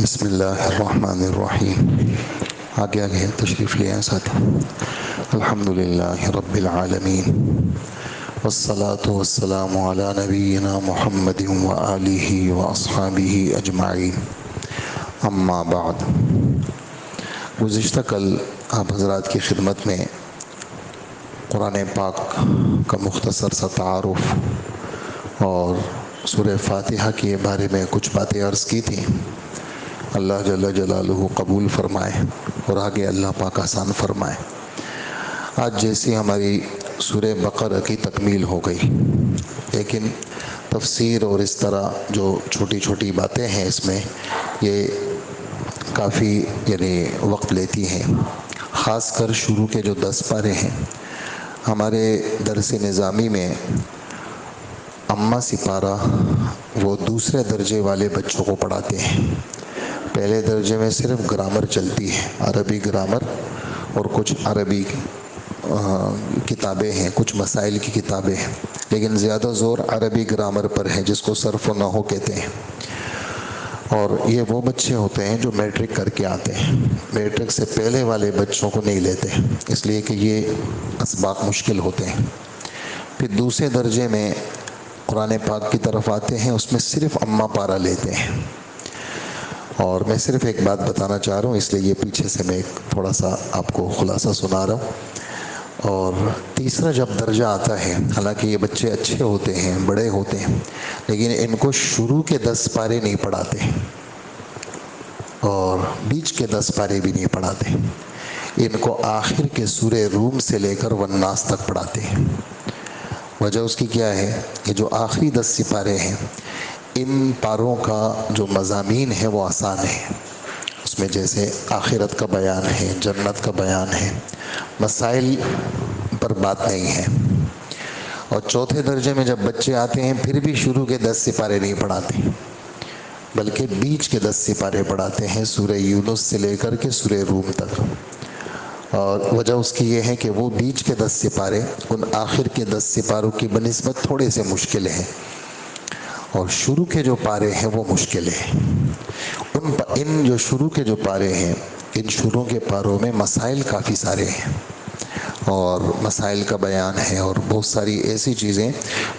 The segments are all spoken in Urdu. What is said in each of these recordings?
بسم اللہ الرحمن الرحیم۔ آگے تشریف لے آئیں ساتھ۔ الحمدللہ رب العالمین والصلاة والسلام علی نبینا محمد وآلہ واصحابہ اجمعین، اما بعد۔ گزشتہ کل آپ حضرات کی خدمت میں قرآن پاک کا مختصر سا تعارف اور سورہ فاتحہ کے بارے میں کچھ باتیں عرض کی تھیں۔ اللہ جل جلالہ قبول فرمائے اور آگے اللہ پاک آسان فرمائے۔ آج جیسی ہماری سورہ بقرہ کی تکمیل ہو گئی، لیکن تفسیر اور اس طرح جو چھوٹی چھوٹی باتیں ہیں اس میں یہ کافی وقت لیتی ہیں، خاص کر شروع کے جو 10 پارے ہیں۔ ہمارے درس نظامی میں اما سپارہ وہ دوسرے درجے والے بچوں کو پڑھاتے ہیں۔ پہلے درجے میں صرف گرامر چلتی ہے، عربی گرامر اور کچھ عربی کتابیں ہیں، کچھ مسائل کی کتابیں ہیں، لیکن زیادہ زور عربی گرامر پر ہے جس کو صرف و نحو کہتے ہیں۔ اور یہ وہ بچے ہوتے ہیں جو میٹرک کر کے آتے ہیں، میٹرک سے پہلے والے بچوں کو نہیں لیتے، اس لیے کہ یہ اسباق مشکل ہوتے ہیں۔ پھر دوسرے درجے میں قرآن پاک کی طرف آتے ہیں، اس میں صرف اما پارہ لیتے ہیں۔ اور میں صرف ایک بات بتانا چاہ رہا ہوں، اس لیے یہ پیچھے سے میں تھوڑا سا آپ کو خلاصہ سنا رہا ہوں۔ اور تیسرا جب درجہ آتا ہے، حالانکہ یہ بچے اچھے ہوتے ہیں، بڑے ہوتے ہیں، لیکن ان کو شروع کے 10 پارے نہیں پڑھاتے اور بیچ کے 10 پارے بھی نہیں پڑھاتے، ان کو آخر کے سورہ روم سے لے کر والناس تک پڑھاتے ہیں۔ وجہ اس کی کیا ہے؟ یہ جو آخری 10 سپارے ہیں، ان پاروں کا جو مضامین ہے وہ آسان ہے، اس میں جیسے آخرت کا بیان ہے، جنت کا بیان ہے، مسائل پر بات نہیں ہے۔ اور چوتھے درجے میں جب بچے آتے ہیں پھر بھی شروع کے 10 سپارے نہیں پڑھاتے، بلکہ بیچ کے 10 سپارے پڑھاتے ہیں، سورہ یونس سے لے کر کے سورہ روم تک۔ اور وجہ اس کی یہ ہے کہ وہ بیچ کے 10 سپارے ان آخر کے 10 سپاروں کی بنسبت تھوڑے سے مشکل ہیں، اور شروع کے جو پارے ہیں وہ مشکل ہیں۔ ان جو شروع کے جو پارے ہیں، ان شروع کے پاروں میں مسائل کافی سارے ہیں، اور مسائل کا بیان ہے، اور بہت ساری ایسی چیزیں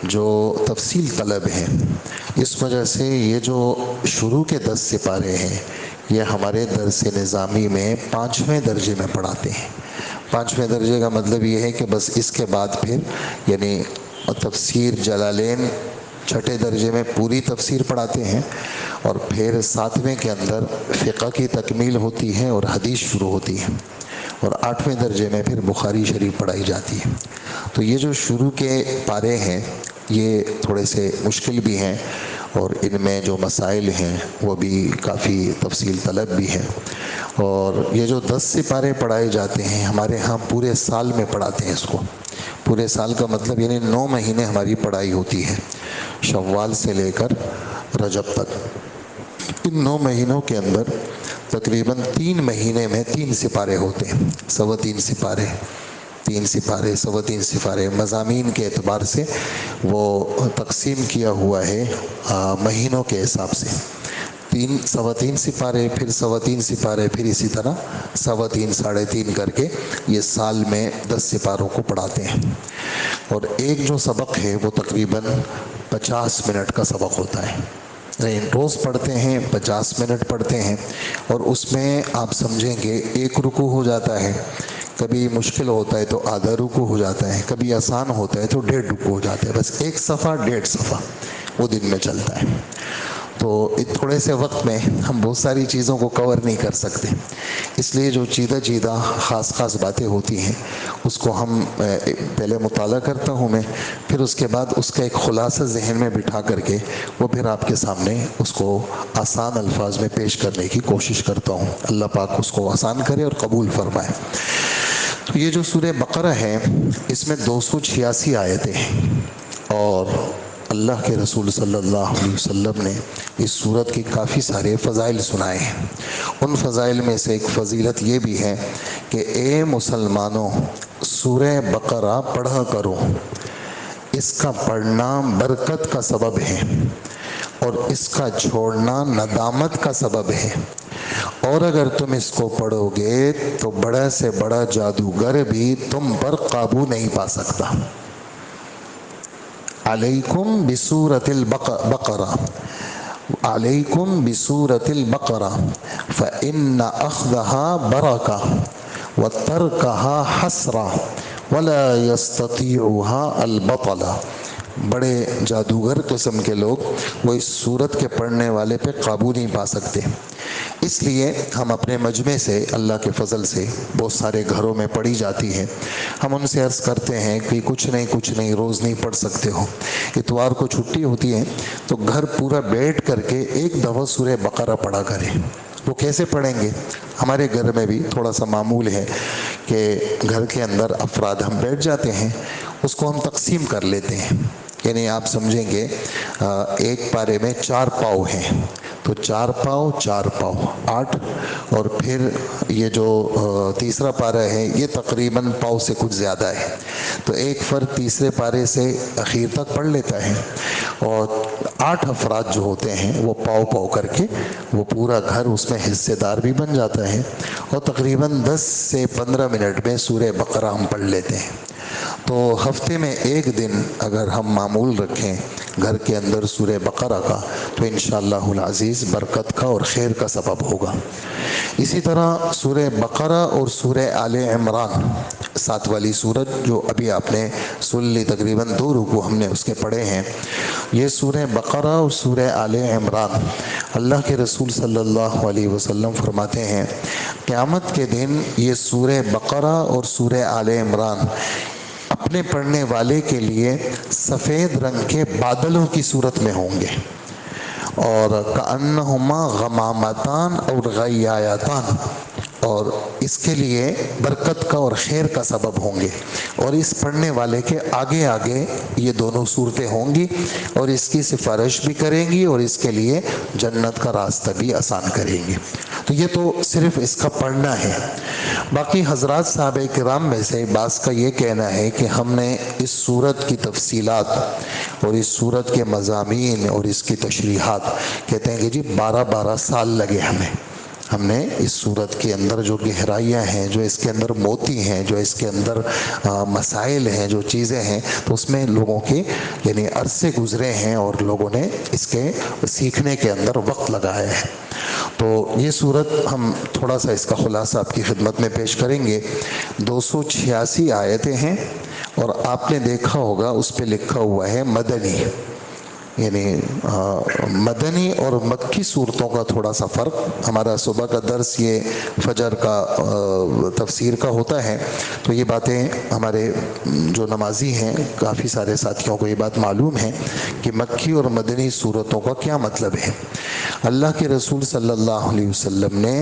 جو تفصیل طلب ہیں۔ اس وجہ سے یہ جو شروع کے 10 سپارے ہیں یہ ہمارے درس نظامی میں 5ویں درجے میں پڑھاتے ہیں۔ 5ویں درجے کا مطلب یہ ہے کہ بس اس کے بعد پھر تفسیر جلالین 6 درجے میں پوری تفسیر پڑھاتے ہیں، اور پھر 7ویں کے اندر فقہ کی تکمیل ہوتی ہے اور حدیث شروع ہوتی ہے، اور 8ویں درجے میں پھر بخاری شریف پڑھائی جاتی ہے۔ تو یہ جو شروع کے پارے ہیں یہ تھوڑے سے مشکل بھی ہیں، اور ان میں جو مسائل ہیں وہ بھی کافی تفصیل طلب بھی ہیں۔ اور یہ جو 10 سپارے پڑھائے جاتے ہیں ہمارے ہاں پورے سال میں پڑھاتے ہیں اس کو۔ پورے سال کا مطلب 9 مہینے ہماری پڑھائی ہوتی ہے، شوال سے لے کر رجب تک۔ ان 9 مہینوں کے اندر تقریباً 3 مہینے میں 3 سپارے ہوتے ہیں، 3.25 سپارے، 3 سپارے، 3.25 سپارے۔ مضامین کے اعتبار سے وہ تقسیم کیا ہوا ہے مہینوں کے حساب سے، 3.25 سپارے، پھر 3.25 سپارے، پھر اسی طرح 3.25 3.5 کر کے یہ سال میں 10 سپاروں کو پڑھاتے ہیں۔ اور ایک جو سبق ہے وہ تقریباً 50 منٹ کا سبق ہوتا ہے، روز پڑھتے ہیں، 50 منٹ پڑھتے ہیں، اور اس میں آپ سمجھیں کہ ایک رکوع ہو جاتا ہے، کبھی مشکل ہوتا ہے تو آدھا رکوع ہو جاتا ہے، کبھی آسان ہوتا ہے تو 1.5 رکوع ہو جاتا ہے، بس 1 صفحہ 1.5 صفحہ وہ دن میں چلتا ہے۔ تو تھوڑے سے وقت میں ہم بہت ساری چیزوں کو کور نہیں کر سکتے، اس لیے جو چیدہ خاص باتیں ہوتی ہیں اس کو ہم پہلے مطالعہ کرتا ہوں میں، پھر اس کے بعد اس کا ایک خلاصہ ذہن میں بٹھا کر کے وہ پھر آپ کے سامنے اس کو آسان الفاظ میں پیش کرنے کی کوشش کرتا ہوں۔ اللہ پاک اس کو آسان کرے اور قبول فرمائے۔ تو یہ جو سورہ بقرہ ہے اس میں 286 آیتیں ہیں، اور اللہ کے رسول صلی اللہ علیہ وسلم نے اس سورت کے کافی سارے فضائل سنائے ہیں۔ ان فضائل میں سے ایک فضیلت یہ بھی ہے کہ اے مسلمانوں سورہ بقرہ پڑھا کرو، اس کا پڑھنا برکت کا سبب ہے، اور اس کا چھوڑنا ندامت کا سبب ہے، اور اگر تم اس کو پڑھو گے تو بڑا سے بڑا جادوگر بھی تم پر قابو نہیں پا سکتا۔ علیکم بسورۃ البقرہ، علیکم بسورۃ البقرہ فإن أخذها برکہ وترکها حسرہ ولا يستطيعها البطل۔ بڑے جادوگر قسم کے لوگ وہ اس سورت کے پڑھنے والے پہ قابو نہیں پا سکتے۔ اس لیے ہم اپنے مجمع سے اللہ کے فضل سے بہت سارے گھروں میں پڑھی جاتی ہے، ہم ان سے عرض کرتے ہیں کہ کچھ نہیں روز نہیں پڑھ سکتے ہو، اتوار کو چھٹی ہوتی ہے تو گھر پورا بیٹھ کر کے ایک دفعہ سورہ بقرہ پڑھا کریں۔ وہ کیسے پڑھیں گے؟ ہمارے گھر میں بھی تھوڑا سا معمول ہے کہ گھر کے اندر افراد ہم بیٹھ جاتے ہیں، اس کو ہم تقسیم کر لیتے ہیں، یعنی آپ سمجھیں گے ایک پارے میں 4 پاؤ ہیں تو 4 پاؤ 4 پاؤ 8، اور پھر یہ جو تیسرا پارہ ہے یہ تقریباً پاؤ سے کچھ زیادہ ہے، تو ایک فرد تیسرے پارے سے اخیر تک پڑھ لیتا ہے، اور 8 افراد جو ہوتے ہیں وہ پاؤ پاؤ کر کے وہ پورا گھر اس میں حصے دار بھی بن جاتا ہے، اور تقریباً 10 سے 15 منٹ میں سورہ بقرہ ہم پڑھ لیتے ہیں۔ تو ہفتے میں ایک دن اگر ہم معمول رکھیں گھر کے اندر سورہ بقرہ کا تو انشاءاللہ العزیز برکت کا اور خیر کا سبب ہوگا۔ اسی طرح سورہ بقرہ اور سورہ آل عمران 7 والی سورت جو ابھی آپ نے سن لی، تقریباً 2 رکوع ہم نے اس کے پڑھے ہیں، یہ سورہ بقرہ اور سورہ آل عمران اللہ کے رسول صلی اللہ علیہ وسلم فرماتے ہیں قیامت کے دن یہ سورہ بقرہ اور سورہ آل عمران اپنے پڑھنے والے کے لیے سفید رنگ کے بادلوں کی صورت میں ہوں گے، اور کأنہما غمامتان اور غیایتان، اور اس کے لیے برکت کا اور خیر کا سبب ہوں گے، اور اس پڑھنے والے کے آگے آگے یہ دونوں صورتیں ہوں گی اور اس کی سفارش بھی کریں گی اور اس کے لیے جنت کا راستہ بھی آسان کریں گی۔ تو یہ تو صرف اس کا پڑھنا ہے۔ باقی حضرات صحابہ کرام میں سے بعض کا یہ کہنا ہے کہ ہم نے اس سورت کی تفصیلات اور اس سورت کے مضامین اور اس کی تشریحات کہتے ہیں کہ جی 12 سال لگے ہم نے اس سورت کے اندر جو گہرائیاں ہیں، جو اس کے اندر موتی ہیں، جو اس کے اندر مسائل ہیں، جو چیزیں ہیں، تو اس میں لوگوں کے یعنی عرصے گزرے ہیں اور لوگوں نے اس کے سیکھنے کے اندر وقت لگایا ہے۔ تو یہ سورت ہم تھوڑا سا اس کا خلاصہ آپ کی خدمت میں پیش کریں گے۔ 286 آیتیں ہیں، اور آپ نے دیکھا ہوگا اس پہ لکھا ہوا ہے مدنی، یعنی مدنی اور مکی صورتوں کا تھوڑا سا فرق۔ ہمارا صبح کا درس یہ فجر کا تفسیر کا ہوتا ہے، تو یہ باتیں ہمارے جو نمازی ہیں کافی سارے ساتھیوں کو یہ بات معلوم ہے کہ مکی اور مدنی صورتوں کا کیا مطلب ہے۔ اللہ کے رسول صلی اللہ علیہ وسلم نے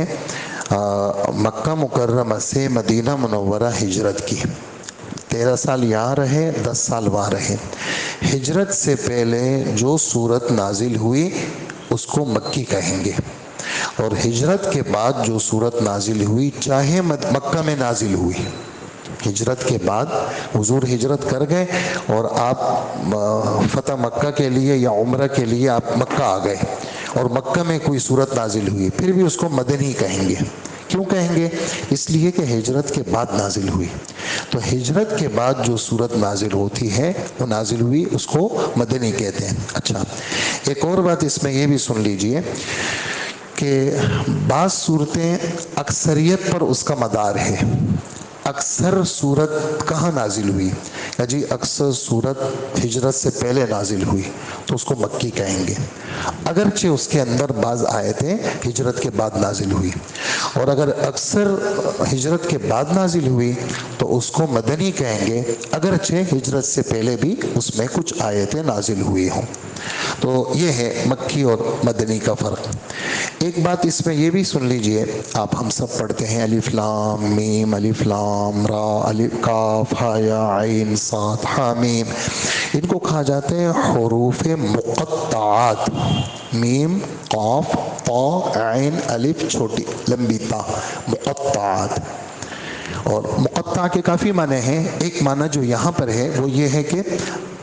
مکہ مکرمہ سے مدینہ منورہ ہجرت کی، 13 سال یہاں رہے، 10 سال وہاں رہے۔ ہجرت سے پہلے جو سورت نازل ہوئی اس کو مکی کہیں گے، اور ہجرت کے بعد جو سورت نازل ہوئی چاہے مکہ میں نازل ہوئی، ہجرت کے بعد حضور ہجرت کر گئے اور آپ فتح مکہ کے لیے یا عمرہ کے لیے آپ مکہ آ گئے اور مکہ میں کوئی سورت نازل ہوئی، پھر بھی اس کو مدنی کہیں گے۔ کیوں کہیں گے؟ اس لیے کہ ہجرت کے بعد نازل ہوئی، تو ہجرت کے بعد جو سورت نازل ہوتی ہے وہ نازل ہوئی اس کو مدنی کہتے ہیں۔ اچھا، ایک اور بات اس میں یہ بھی سن لیجئے کہ بعض صورتیں اکثریت پر اس کا مدار ہے۔ اکثر صورت کہاں نازل ہوئی؟ جی اکثر صورت ہجرت سے پہلے نازل ہوئی تو اس کو مکی کہیں گے، اگرچہ اس کے اندر بعض آیتیں ہجرت کے بعد نازل ہوئی، اور اگر اکثر ہجرت کے بعد نازل ہوئی تو اس کو مدنی کہیں گے، اگرچہ ہجرت سے پہلے بھی اس میں کچھ آیتیں نازل ہوئی ہوں۔ تو یہ ہے مکی اور مدنی کا فرق۔ ایک بات اس میں یہ بھی سن لیجئے، آپ ہم سب پڑھتے ہیں الف لام میم، الف لام را، الف کاف ہا یا عین صاد حا میم، ان کو کہا جاتے ہیں حروف مقطعات، میم قاف طا عین الف چھوٹی لمبی تا، مقطعات۔ اور مقطع کے کافی معنی ہیں، ایک معنی جو یہاں پر ہے وہ یہ ہے کہ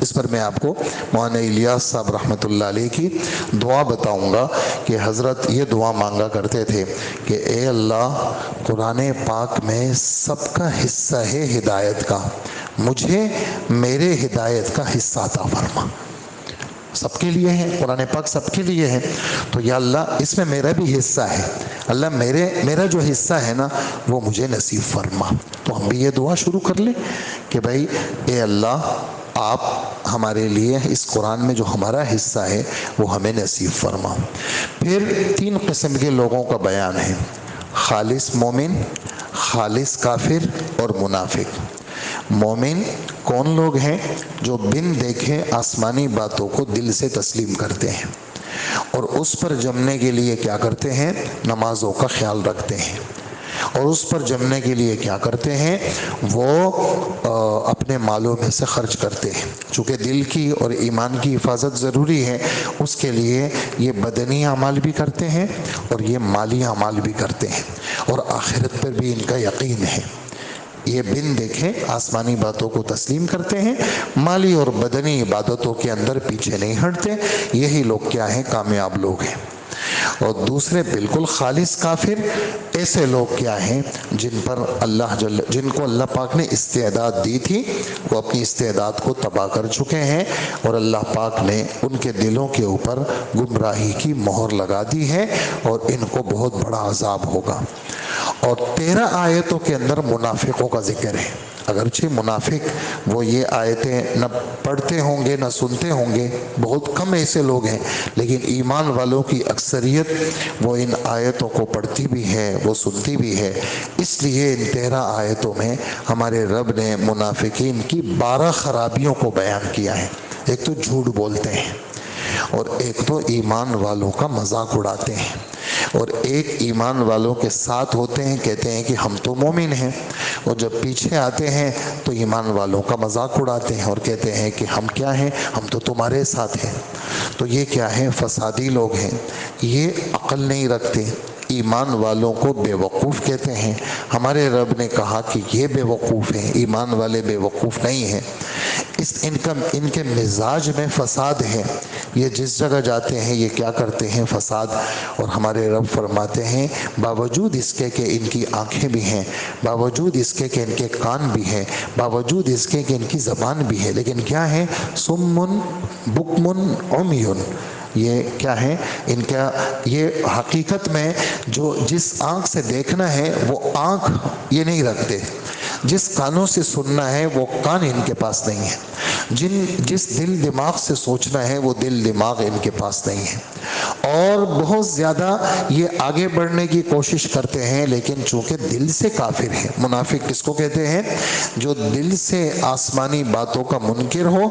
اس پر میں آپ کو مولانا الیاس صاحب رحمۃ اللہ علیہ کی دعا بتاؤں گا کہ حضرت یہ دعا مانگا کرتے تھے کہ اے اللہ، قرآن پاک میں سب کا حصہ ہے ہدایت کا، مجھے میرے ہدایت کا حصہ عطا فرما۔ سب کے لیے ہے قرآن پاک، سب کے لیے ہے، تو یا اللہ اس میں میرا بھی حصہ ہے، اللہ میرا جو حصہ ہے نا وہ مجھے نصیب فرما۔ تو ہم بھی یہ دعا شروع کر لیں کہ بھائی اے اللہ، آپ ہمارے لیے اس قرآن میں جو ہمارا حصہ ہے وہ ہمیں نصیب فرما۔ پھر 3 قسم کے لوگوں کا بیان ہے، خالص مومن، خالص کافر اور منافق۔ مومن کون لوگ ہیں؟ جو بن دیکھے آسمانی باتوں کو دل سے تسلیم کرتے ہیں اور اس پر جمنے کے لیے کیا کرتے ہیں؟ نمازوں کا خیال رکھتے ہیں، اور اس پر جمنے کے لیے کیا کرتے ہیں؟ وہ اپنے مالوں میں سے خرچ کرتے ہیں۔ چونکہ دل کی اور ایمان کی حفاظت ضروری ہے، اس کے لیے یہ بدنی اعمال بھی کرتے ہیں اور یہ مالی اعمال بھی کرتے ہیں، اور آخرت پر بھی ان کا یقین ہے۔ یہ بن دیکھے آسمانی باتوں کو تسلیم کرتے ہیں، مالی اور بدنی عبادتوں کے اندر پیچھے نہیں ہٹتے، یہی لوگ کیا ہیں؟ کامیاب لوگ ہیں۔ اور دوسرے بالکل خالص کافر، ایسے لوگ کیا ہیں؟ جن کو اللہ پاک نے استعداد دی تھی، وہ اپنی استعداد کو تباہ کر چکے ہیں، اور اللہ پاک نے ان کے دلوں کے اوپر گمراہی کی مہر لگا دی ہے، اور ان کو بہت بڑا عذاب ہوگا۔ اور 13 آیتوں کے اندر منافقوں کا ذکر ہے۔ اگرچہ منافق وہ یہ آیتیں نہ پڑھتے ہوں گے نہ سنتے ہوں گے، بہت کم ایسے لوگ ہیں، لیکن ایمان والوں کی اکثریت وہ ان آیتوں کو پڑھتی بھی ہے، وہ سنتی بھی ہے۔ اس لیے ان 13 آیتوں میں ہمارے رب نے منافقین کی 12 خرابیوں کو بیان کیا ہے۔ ایک تو جھوٹ بولتے ہیں، اور ایک تو ایمان والوں کا مذاق اڑاتے ہیں، اور ایک ایمان والوں کے ساتھ ہوتے ہیں، کہتے ہیں کہ ہم تو مومن ہیں، اور جب پیچھے آتے ہیں تو ایمان والوں کا مذاق اڑاتے ہیں اور کہتے ہیں کہ ہم کیا ہیں؟ ہم تو تمہارے ساتھ ہیں۔ تو یہ کیا ہے؟ فسادی لوگ ہیں، یہ عقل نہیں رکھتے، ایمان والوں کو بے وقوف کہتے ہیں۔ ہمارے رب نے کہا کہ یہ بے وقوف ہیں، ایمان والے بے وقوف نہیں ہیں۔ ان کے مزاج میں فساد ہے، یہ جس جگہ جاتے ہیں یہ کیا کرتے ہیں؟ فساد۔ اور ہمارے رب فرماتے ہیں باوجود اس کے کہ ان کی آنکھیں بھی ہیں، باوجود اس کے کہ ان کے کان بھی ہیں، باوجود اس کے کہ ان کی زبان بھی ہے، لیکن کیا ہے؟ سمن بکمن عمیون۔ یہ کیا ہے؟ ان کا یہ حقیقت میں جو جس آنکھ سے دیکھنا ہے وہ آنکھ یہ نہیں رکھتے، جس کانوں سے سننا ہے وہ کان ان کے پاس نہیں ہے، جس دل دماغ سے سوچنا ہے وہ دل دماغ ان کے پاس نہیں ہے، اور بہت زیادہ یہ آگے بڑھنے کی کوشش کرتے ہیں، لیکن چونکہ دل سے کافر ہیں۔ منافق کس کو کہتے ہیں؟ جو دل سے آسمانی باتوں کا منکر ہو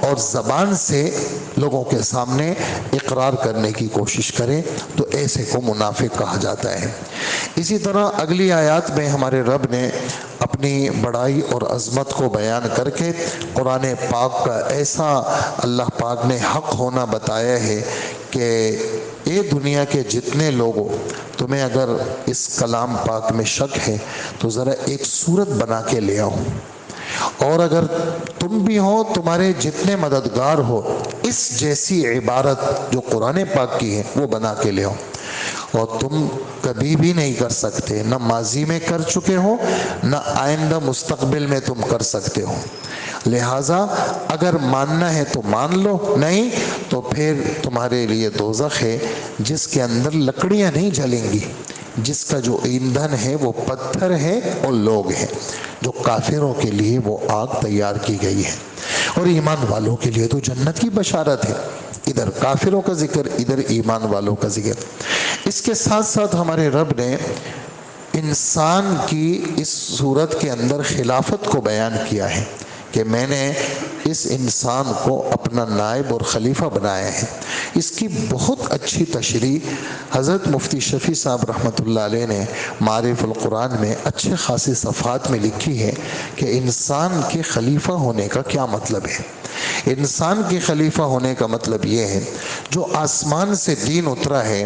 اور زبان سے لوگوں کے سامنے اقرار کرنے کی کوشش کرے، تو ایسے کو منافق کہا جاتا ہے۔ اسی طرح اگلی آیات میں ہمارے رب نے اپنی بڑائی اور عظمت کو بیان کر کے قرآن پاک کا ایسا اللہ پاک نے حق ہونا بتایا ہے کہ اے دنیا کے جتنے لوگوں، تمہیں اگر اس کلام پاک میں شک ہے تو ذرا ایک صورت بنا کے لے آؤ، اور اگر تم بھی ہو، تمہارے جتنے مددگار ہو، اس جیسی عبارت جو قرآن پاک کی ہے وہ بنا کے لے آؤ۔ اور تم کبھی بھی نہیں کر سکتے، نہ ماضی میں کر چکے ہو، نہ آئندہ مستقبل میں تم کر سکتے ہو، لہٰذا اگر ماننا ہے تو مان لو، نہیں تو پھر تمہارے لیے دوزخ ہے جس کے اندر لکڑیاں نہیں جلیں گی، جس کا جو ایندھن ہے وہ پتھر ہے اور لوگ ہیں۔ جو کافروں کے لیے وہ آگ تیار کی گئی ہے، اور ایمان والوں کے لیے تو جنت کی بشارت ہے۔ ادھر کافروں کا ذکر، ادھر ایمان والوں کا ذکر۔ اس کے ساتھ ساتھ ہمارے رب نے انسان کی اس صورت کے اندر خلافت کو بیان کیا ہے کہ میں نے اس انسان کو اپنا نائب اور خلیفہ بنایا ہے۔ اس کی بہت اچھی تشریح حضرت مفتی شفیع صاحب رحمۃ اللہ علیہ نے معارف القرآن میں اچھے خاصی صفحات میں لکھی ہے کہ انسان کے خلیفہ ہونے کا کیا مطلب ہے۔ انسان کے خلیفہ ہونے کا مطلب یہ ہے جو آسمان سے دین اترا ہے،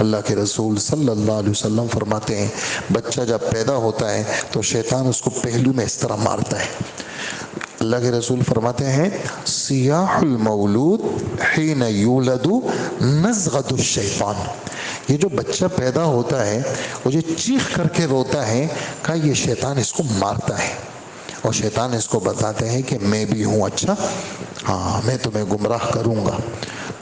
اللہ کے رسول صلی اللہ علیہ وسلم فرماتے ہیں بچہ جب پیدا ہوتا ہے تو شیطان اس کو پہلو میں اس طرح مارتا ہے. اللہ کے رسول فرماتے ہیں سیاح المولود حین یولد نزغۃ الشیطان. یہ جو بچہ پیدا ہوتا ہے وہ جو چیخ کر کے روتا ہے کہ یہ شیطان اس کو مارتا ہے اور شیطان اس کو بتاتے ہیں کہ میں بھی ہوں, اچھا ہاں میں تمہیں گمراہ کروں گا.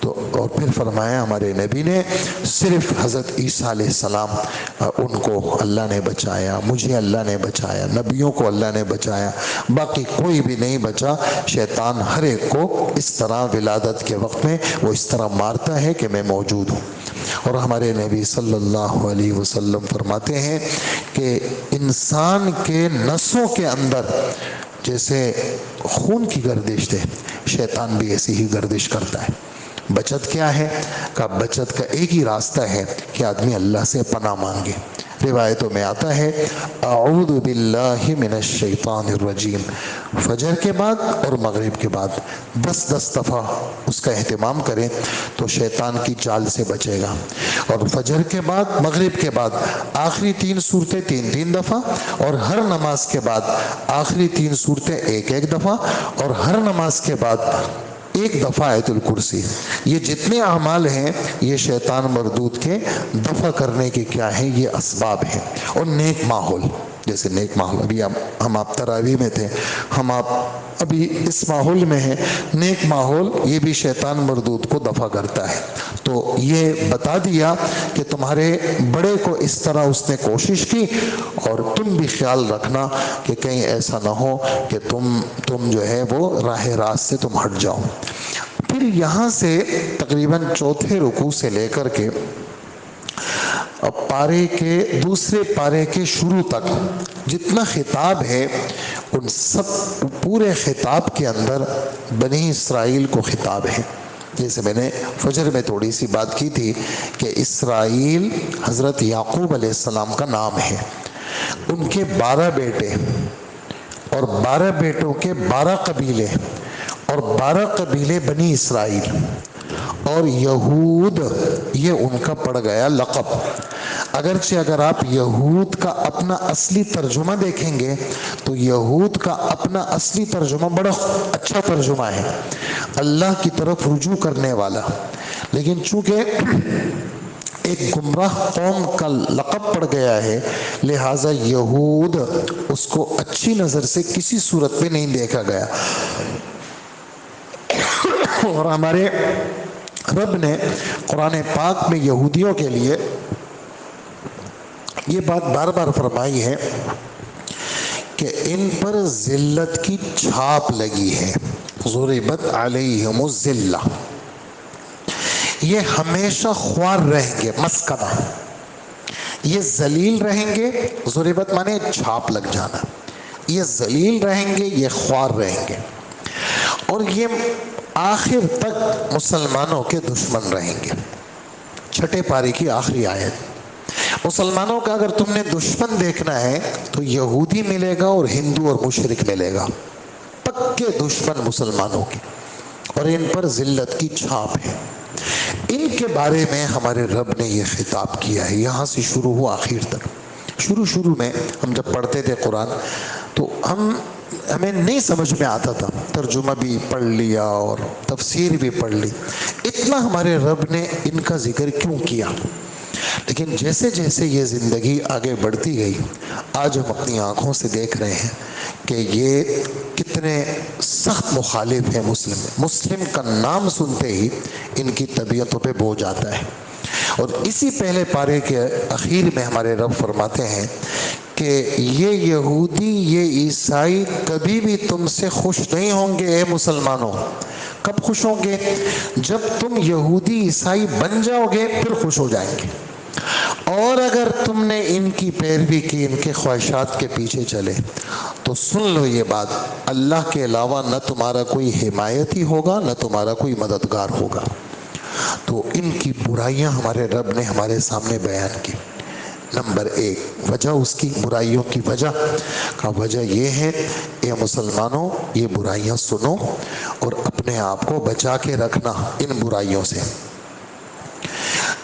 تو اور پھر فرمایا ہمارے نبی نے صرف حضرت عیسیٰ علیہ السلام ان کو اللہ نے بچایا, مجھے اللہ نے بچایا, نبیوں کو اللہ نے بچایا, باقی کوئی بھی نہیں بچا. شیطان ہر ایک کو اس طرح ولادت کے وقت میں وہ اس طرح مارتا ہے کہ میں موجود ہوں. اور ہمارے نبی صلی اللہ علیہ وسلم فرماتے ہیں کہ انسان کے نسوں کے اندر جیسے خون کی گردش ہے, شیطان بھی ایسی ہی گردش کرتا ہے. بچت کیا ہے کہ بچت کا ایک ہی راستہ ہے کہ آدمی اللہ سے پناہ مانگے. روایتوں میں آتا ہے اعوذ باللہ من الشیطان الرجیم, فجر کے بعد اور مغرب کے بعد 10 دفعہ اس کا اہتمام کریں تو شیطان کی چال سے بچے گا. اور فجر کے بعد مغرب کے بعد آخری 3 صورتیں 3 دفعہ, اور ہر نماز کے بعد آخری 3 صورتیں 1 دفعہ, اور ہر نماز کے بعد 1 دفعہ آیت الکرسی. یہ جتنے اعمال ہیں یہ شیطان مردود کے دفع کرنے کے کیا ہیں, یہ اسباب ہیں. اور نیک ماحول, جیسے نیک ماحول, ابھی ہم آپ تراویح میں تھے, ہم آپ ابھی اس ماحول میں ہیں, نیک ماحول یہ بھی شیطان مردود کو دفع کرتا ہے. تو یہ بتا دیا کہ تمہارے بڑے کو اس طرح اس نے کوشش کی, اور تم بھی خیال رکھنا کہ کہیں ایسا نہ ہو کہ تم جو ہے وہ راہ راست سے تم ہٹ جاؤ. پھر یہاں سے تقریباً 4تھے رکوع سے لے کر کے پارے کے دوسرے پارے کے شروع تک جتنا خطاب ہے ان سب پورے خطاب کے اندر بنی اسرائیل کو خطاب ہے. جیسے میں نے فجر میں تھوڑی سی بات کی تھی کہ اسرائیل حضرت یعقوب علیہ السلام کا نام ہے. ان کے 12 بیٹے اور 12 بیٹوں کے 12 قبیلے اور 12 قبیلے بنی اسرائیل, اور یہود یہ ان کا پڑ گیا لقب. اگرچہ اگر آپ یہود کا اپنا اصلی ترجمہ دیکھیں گے تو یہود کا اپنا اصلی ترجمہ بڑا اچھا ترجمہ ہے, اللہ کی طرف رجوع کرنے والا. لیکن چونکہ ایک گمراہ قوم کا لقب پڑ گیا ہے لہٰذا یہود اس کو اچھی نظر سے کسی صورت میں نہیں دیکھا گیا. اور ہمارے رب نے قرآن پاک میں یہودیوں کے لیے یہ بات بار بار فرمائی ہے کہ ان پر ذلت کی چھاپ لگی ہے. ضربت علیہم الذلہ, یہ ہمیشہ خوار رہیں گے, مسکنہ, یہ ذلیل رہیں گے. ضربت مانے چھاپ لگ جانا, یہ ذلیل رہیں گے, یہ خوار رہیں گے, اور یہ آخر تک مسلمانوں کے دشمن رہیں گے. 6 پارے کی آخری آیت. مسلمانوں کا اگر تم نے دشمن دیکھنا ہے تو یہودی ملے گا اور ہندو اور مشرک ملے گا, پکے دشمن مسلمانوں کے, اور ان پر ذلت کی چھاپ ہے. ان کے بارے میں ہمارے رب نے یہ خطاب کیا ہے. یہاں سے شروع ہوا آخر تک. شروع میں ہم جب پڑھتے تھے قرآن تو ہمیں نہیں سمجھ میں آتا تھا, ترجمہ بھی پڑھ لیا اور تفسیر بھی پڑھ لی, اتنا ہمارے رب نے ان کا ذکر کیوں کیا. لیکن جیسے جیسے یہ زندگی آگے بڑھتی گئی, آج ہم اپنی آنکھوں سے دیکھ رہے ہیں کہ یہ کتنے سخت مخالف ہیں مسلم کا نام سنتے ہی ان کی طبیعتوں پہ بوجھ آتا ہے. اور اسی پہلے پارے کے اخیر میں ہمارے رب فرماتے ہیں کہ یہ یہودی یہ عیسائی کبھی بھی تم سے خوش نہیں ہوں گے. اے مسلمانوں, کب خوش ہوں گے؟ جب تم یہودی عیسائی بن جاؤ گے پھر خوش ہو جائیں گے. اور اگر تم نے ان کی پیروی کی, ان کے خواہشات کے پیچھے چلے, تو سن لو یہ بات, اللہ کے علاوہ نہ تمہارا کوئی حمایتی ہوگا نہ تمہارا کوئی مددگار ہوگا. تو ان کی برائیاں ہمارے رب نے ہمارے سامنے بیان کی. نمبر 1 وجہ اس کی برائیوں کی وجہ یہ ہے, اے مسلمانوں یہ برائیاں سنو اور اپنے آپ کو بچا کے رکھنا ان برائیوں سے.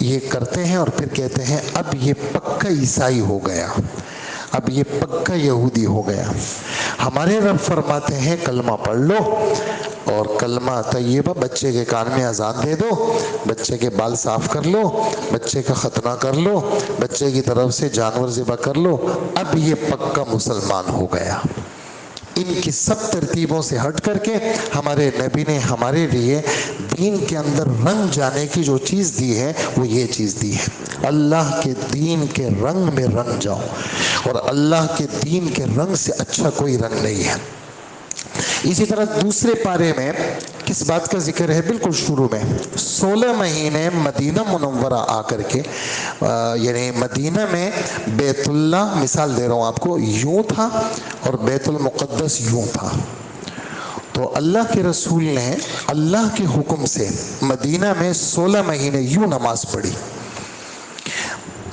یہ کرتے ہیں اور پھر کہتے ہیں اب یہ پکا عیسائی ہو گیا، اب یہ پکا یہودی ہو گیا۔ ہمارے رب فرماتے ہیں کلمہ پڑھ لو، اور کلمہ طیبہ بچے کے کان میں اذان دے دو، بچے کے بال صاف کر لو، بچے کا ختنہ کر لو، بچے کی طرف سے جانور ذبح کر لو، اب یہ پکا مسلمان ہو گیا۔ ان کی سب ترتیبوں سے ہٹ کر کے ہمارے نبی نے ہمارے لیے دین کے اندر رنگ جانے کی جو چیز دی ہے وہ یہ چیز دی ہے، اللہ کے دین کے رنگ میں رنگ جاؤ، اور اللہ کے دین کے رنگ سے اچھا کوئی رنگ نہیں ہے۔ اسی طرح دوسرے پارے میں کس بات کا ذکر ہے؟ بالکل شروع میں 16 مہینے مدینہ منورہ آ کر کے یعنی مدینہ میں بیت اللہ، مثال دے رہا ہوں آپ کو، یوں تھا اور بیت المقدس یوں تھا۔ تو اللہ کے رسول نے اللہ کے حکم سے مدینہ میں 16 مہینے یوں نماز پڑھی۔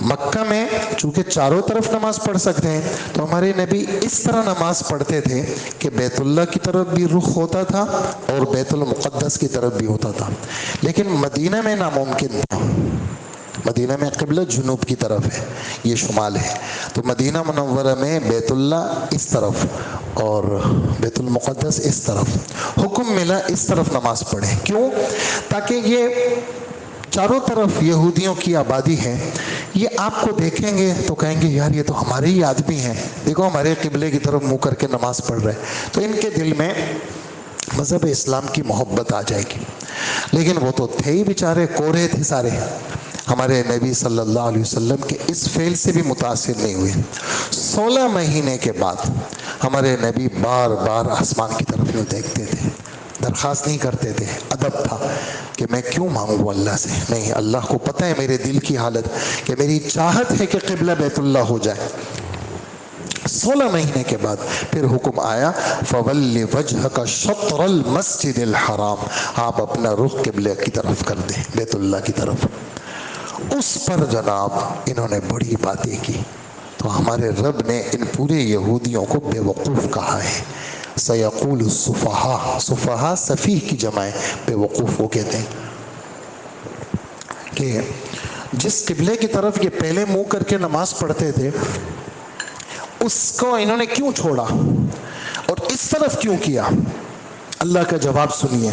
مکہ میں چونکہ چاروں طرف نماز پڑھ سکتے ہیں تو ہمارے نبی اس طرح نماز پڑھتے تھے کہ بیت اللہ کی طرف بھی رخ ہوتا تھا اور بیت المقدس کی طرف بھی ہوتا تھا، لیکن مدینہ میں ناممکن تھا۔ مدینہ میں قبلہ جنوب کی طرف ہے، یہ شمال ہے، تو مدینہ منورہ میں بیت اللہ اس طرف اور بیت المقدس اس طرف، حکم ملا اس طرف نماز پڑھیں۔ کیوں؟ تاکہ یہ چاروں طرف یہودیوں کی آبادی ہے، یہ آپ کو دیکھیں گے تو کہیں گے یار یہ تو ہمارے ہی آدمی ہیں، دیکھو ہمارے قبلے کی طرف منہ کر کے نماز پڑھ رہے، تو ان کے دل میں مذہب اسلام کی محبت آ جائے گی۔ لیکن وہ تو تھے ہی بیچارے، کورے تھے سارے، ہمارے نبی صلی اللہ علیہ وسلم کے اس فعل سے بھی متاثر نہیں ہوئے۔ 16 مہینے کے بعد ہمارے نبی بار بار آسمان کی طرف یوں دیکھتے تھے، درخواست نہیں کرتے تھے، ادب تھا کہ میں کیوں مانگوں اللہ سے، نہیں، اللہ کو پتہ ہے میرے دل کی حالت کہ میری چاہت ہے کہ قبلہ بیت اللہ ہو جائے۔ 16 مہینے کے بعد پھر حکم آیا فَوَلِّ وَجْهَكَ شَطْرَ الْمَسْجِدِ الْحَرَامِ، آپ اپنا رخ قبلہ کی طرف کر دیں، بیت اللہ کی طرف۔ اس پر جناب انہوں نے بڑی باتیں کی، تو ہمارے رب نے ان پورے یہودیوں کو بے وقوف کہا ہے۔ سَيَقُولُ السُّفَهَاءُ، سفہا سفیہ کی جمع ہے، بے وقوف وہ کہتے ہیں کہ جس قبلے کی طرف یہ پہلے منہ کر کے نماز پڑھتے تھے اس کو انہوں نے کیوں چھوڑا اور اس طرف کیوں کیا؟ اللہ کا جواب سنیے،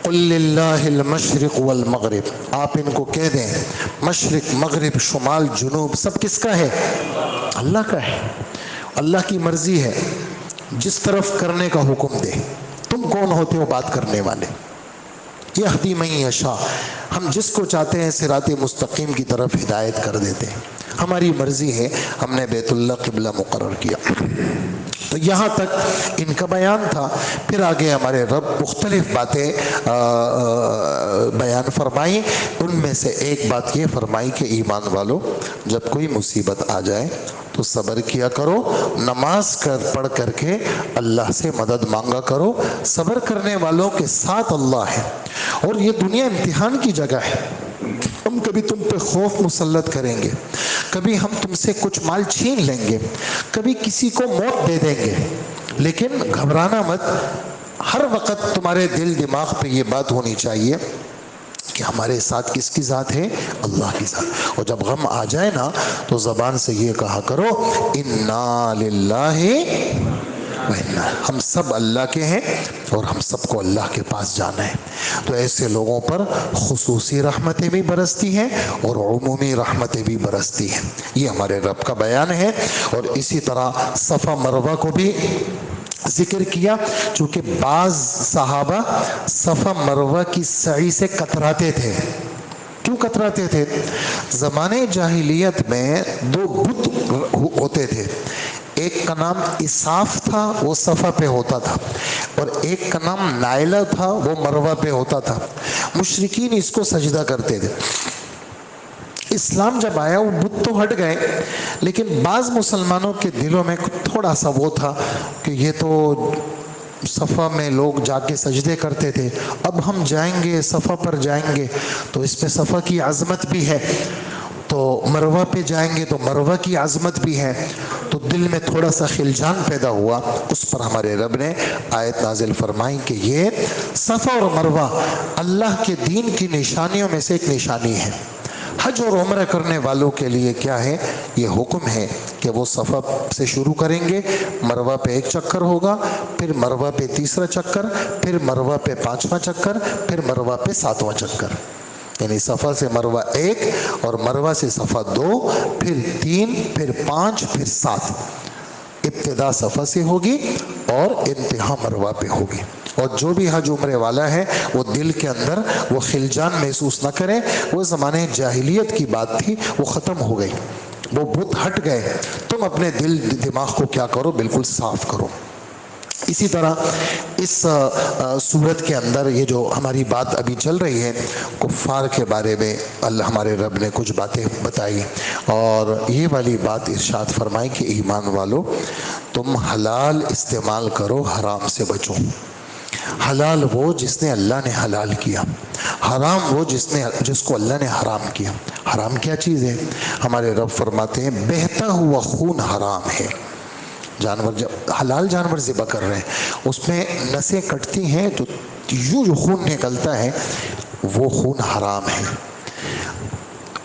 قُلْ لِلَّهِ الْمَشْرِقُ وَالْمَغْرِبُ، آپ ان کو کہہ دیں مشرق مغرب شمال جنوب سب کس کا ہے؟ اللہ کا ہے، اللہ کی مرضی ہے، جس طرف کرنے کا حکم دے۔ تم کون ہوتے ہو بات کرنے والے؟ یہدی من یشاء، ہم جس کو چاہتے ہیں صراط مستقیم کی طرف ہدایت کر دیتے ہیں، ہماری مرضی ہے، ہم نے بیت اللہ قبلہ مقرر کیا۔ تو یہاں تک ان کا بیان تھا۔ پھر آگے ہمارے رب مختلف باتیں بیان فرمائی، ان میں سے ایک بات یہ فرمائی کہ ایمان والو جب کوئی مصیبت آ جائے تو صبر کیا کرو، نماز پڑھ کر کے اللہ سے مدد مانگا کرو، صبر کرنے والوں کے ساتھ اللہ ہے۔ اور یہ دنیا امتحان کی جگہ ہے، ہم کبھی تم پہ خوف مسلط کریں گے، کبھی ہم تم سے کچھ مال چھین لیں گے، کبھی کسی کو موت دے دیں گے، لیکن گھبرانا مت۔ ہر وقت تمہارے دل دماغ پہ یہ بات ہونی چاہیے کہ ہمارے ساتھ کس کی ذات ہے؟ اللہ کی ذات۔ اور جب غم آ جائے نا تو زبان سے یہ کہا کرو اِنَّا لِلَّهِ، ہم سب اللہ کے ہیں اور ہم سب کو اللہ کے پاس جانا ہے۔ تو ایسے لوگوں پر خصوصی رحمتیں بھی برستی ہیں اور عمومی رحمتیں بھی برستی ہیں، یہ ہمارے رب کا بیان ہے۔ اور اسی طرح صفا مروہ کو بھی ذکر کیا، چونکہ بعض صحابہ صفا مروہ کی سعی سے کتراتے تھے۔ کیوں کتراتے تھے؟ زمانے جاہلیت میں 2 بت ہوتے تھے، ایک کا نام اساف تھا، وہ صفا پہ ہوتا تھا، اور ایک کا نام نائلہ تھا، وہ مروہ پہ ہوتا تھا۔ مشرکین اس کو سجدہ کرتے تھے۔ اسلام جب آیا وہ بت تو ہٹ گئے، لیکن بعض مسلمانوں کے دلوں میں تھوڑا سا وہ تھا کہ یہ تو صفا میں لوگ جا کے سجدے کرتے تھے، اب ہم جائیں گے صفا پر جائیں گے تو اس پہ صفا کی عظمت بھی ہے، تو مروہ پہ جائیں گے تو مروہ کی عظمت بھی ہے، تو دل میں تھوڑا سا خلجان پیدا ہوا۔ اس پر ہمارے رب نے آیت نازل فرمائی کہ یہ صفا اور مروہ اللہ کے دین کی نشانیوں میں سے ایک نشانی ہے۔ حج اور عمرہ کرنے والوں کے لیے کیا ہے، یہ حکم ہے کہ وہ صفا سے شروع کریں گے، مروہ پہ 1 چکر ہوگا، پھر مروہ پہ 3 چکر، پھر مروہ پہ 5واں چکر، پھر مروہ پہ 7واں چکر، یعنی صفا سے مروہ 1 اور مروہ سے صفا 2، پھر 3، پھر 5، پھر 7۔ ابتدا صفا سے ہوگی اور انتہا مروہ پہ ہوگی۔ اور جو بھی حج عمرے والا ہے وہ دل کے اندر وہ خلجان محسوس نہ کرے، وہ زمانے جاہلیت کی بات تھی، وہ ختم ہو گئی، وہ بت ہٹ گئے۔ تم اپنے دل دماغ کو کیا کرو، بالکل صاف کرو۔ اسی طرح اس صورت کے اندر یہ جو ہماری بات ابھی چل رہی ہے، کفار کے بارے میں اللہ ہمارے رب نے کچھ باتیں بتائی، اور یہ والی بات ارشاد فرمائی کہ ایمان والو تم حلال استعمال کرو، حرام سے بچو۔ حلال وہ جس نے اللہ نے حلال کیا، حرام وہ جس کو اللہ نے حرام کیا۔ حرام کیا چیز ہے؟ ہمارے رب فرماتے ہیں بہتا ہوا خون حرام ہے۔ جانور جب حلال جانور ذبح کر رہے ہیں، اس میں نسیں کٹتی ہیں تو یوں جو خون نکلتا ہے وہ خون حرام ہے۔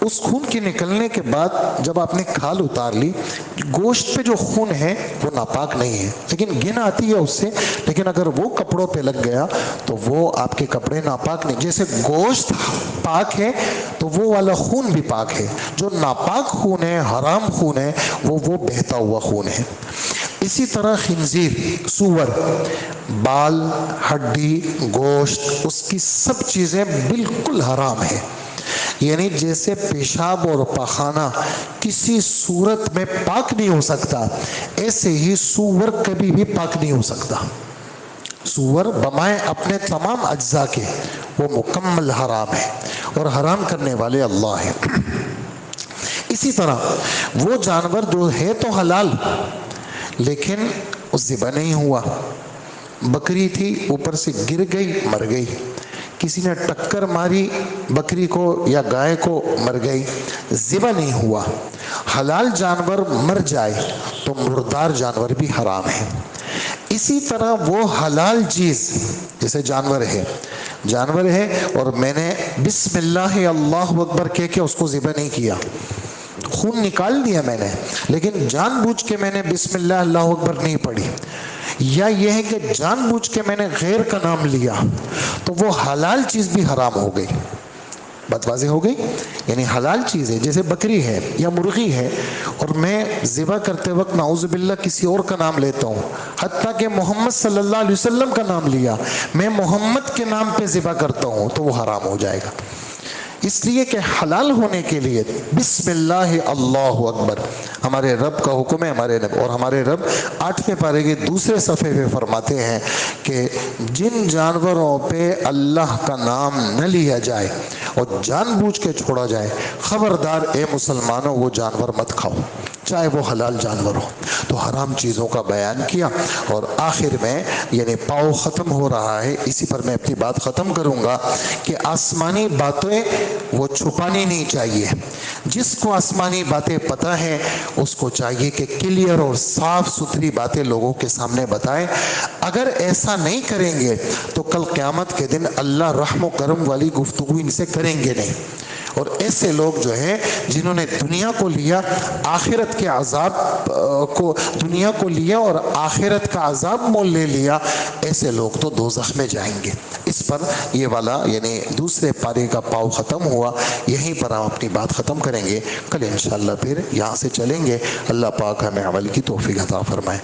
اس خون کے نکلنے کے بعد جب آپ نے کھال اتار لی، گوشت پہ جو خون ہے وہ ناپاک نہیں ہے، لیکن گن آتی ہے اس سے، لیکن اگر وہ کپڑوں پہ لگ گیا تو وہ آپ کے کپڑے ناپاک نہیں۔ جیسے گوشت پاک ہے تو وہ والا خون بھی پاک ہے، جو ناپاک خون ہے، حرام خون ہے، وہ بہتا ہوا خون ہے۔ اسی طرح خنزیر، سور، بال، ہڈی، گوشت، اس کی سب چیزیں بالکل حرام ہیں۔ یعنی جیسے پیشاب اور پاخانہ کسی صورت میں پاک نہیں ہو سکتا، ایسے ہی سور کبھی بھی پاک نہیں ہو سکتا۔ سور بمائے اپنے تمام اجزاء کے وہ مکمل حرام ہے، اور حرام کرنے والے اللہ ہیں۔ اسی طرح وہ جانور جو ہے تو حلال لیکن اس ذبح نہیں ہوا، بکری تھی اوپر سے گر گئی، مر گئی، کسی نے ٹکر ماری بکری کو یا گائے کو، مر گئی، ذبح نہیں ہوا۔ حلال جانور مر جائے تو مردار جانور بھی حرام ہے۔ اسی طرح وہ حلال چیز جیسے جانور ہے اور میں نے بسم اللہ اللہ اکبر کہہ کے اس کو ذبح نہیں کیا، خون نکال دیا میں نے، لیکن جان بوجھ کے میں نے بسم اللہ اللہ اکبر نہیں پڑھی، یا یہ ہے کہ جان بوجھ کے میں نے غیر کا نام لیا، تو وہ حلال چیز بھی حرام ہو گئی۔ بات واضح ہو گئی؟ یعنی حلال چیز ہے جیسے بکری ہے یا مرغی ہے، اور میں ذبح کرتے وقت نعوذ باللہ کسی اور کا نام لیتا ہوں، حتیٰ کہ محمد صلی اللہ علیہ وسلم کا نام لیا، میں محمد کے نام پہ ذبح کرتا ہوں تو وہ حرام ہو جائے گا۔ اس لیے کہ حلال ہونے کے لیے بسم اللہ اللہ اکبر ہمارے رب کا حکم ہے، اور ہمارے رب 8ویں پارے کے 2 صفحے پہ فرماتے ہیں کہ جن جانوروں پہ اللہ کا نام نہ لیا جائے اور جان بوجھ کے چھوڑا جائے، خبردار اے مسلمانوں وہ جانور مت کھاؤ، چاہے وہ حلال جانور ہو۔ تو حرام چیزوں کا بیان کیا، اور آخر میں یعنی پاؤ ختم ہو رہا ہے، اسی پر میں اپنی بات ختم کروں گا کہ آسمانی باتیں وہ چھپانی نہیں چاہیے۔ جس کو آسمانی باتیں پتہ ہیں اس کو چاہیے کہ کلیئر اور صاف ستھری باتیں لوگوں کے سامنے بتائیں۔ اگر ایسا نہیں کریں گے تو کل قیامت کے دن اللہ رحم و کرم والی گفتگو ان سے کریں گے نہیں، اور ایسے لوگ جو ہیں جنہوں نے دنیا کو لیا، آخرت کے عذاب کو، دنیا کو لیا اور آخرت کا عذاب مول لے لیا، ایسے لوگ تو دوزخ میں جائیں گے۔ اس پر یہ والا یعنی 2 پارے کا پاؤ ختم ہوا، یہیں پر ہم اپنی بات ختم کریں گے، کل انشاءاللہ پھر یہاں سے چلیں گے۔ اللہ پاک ہمیں عمل کی توفیق عطا فرمائے۔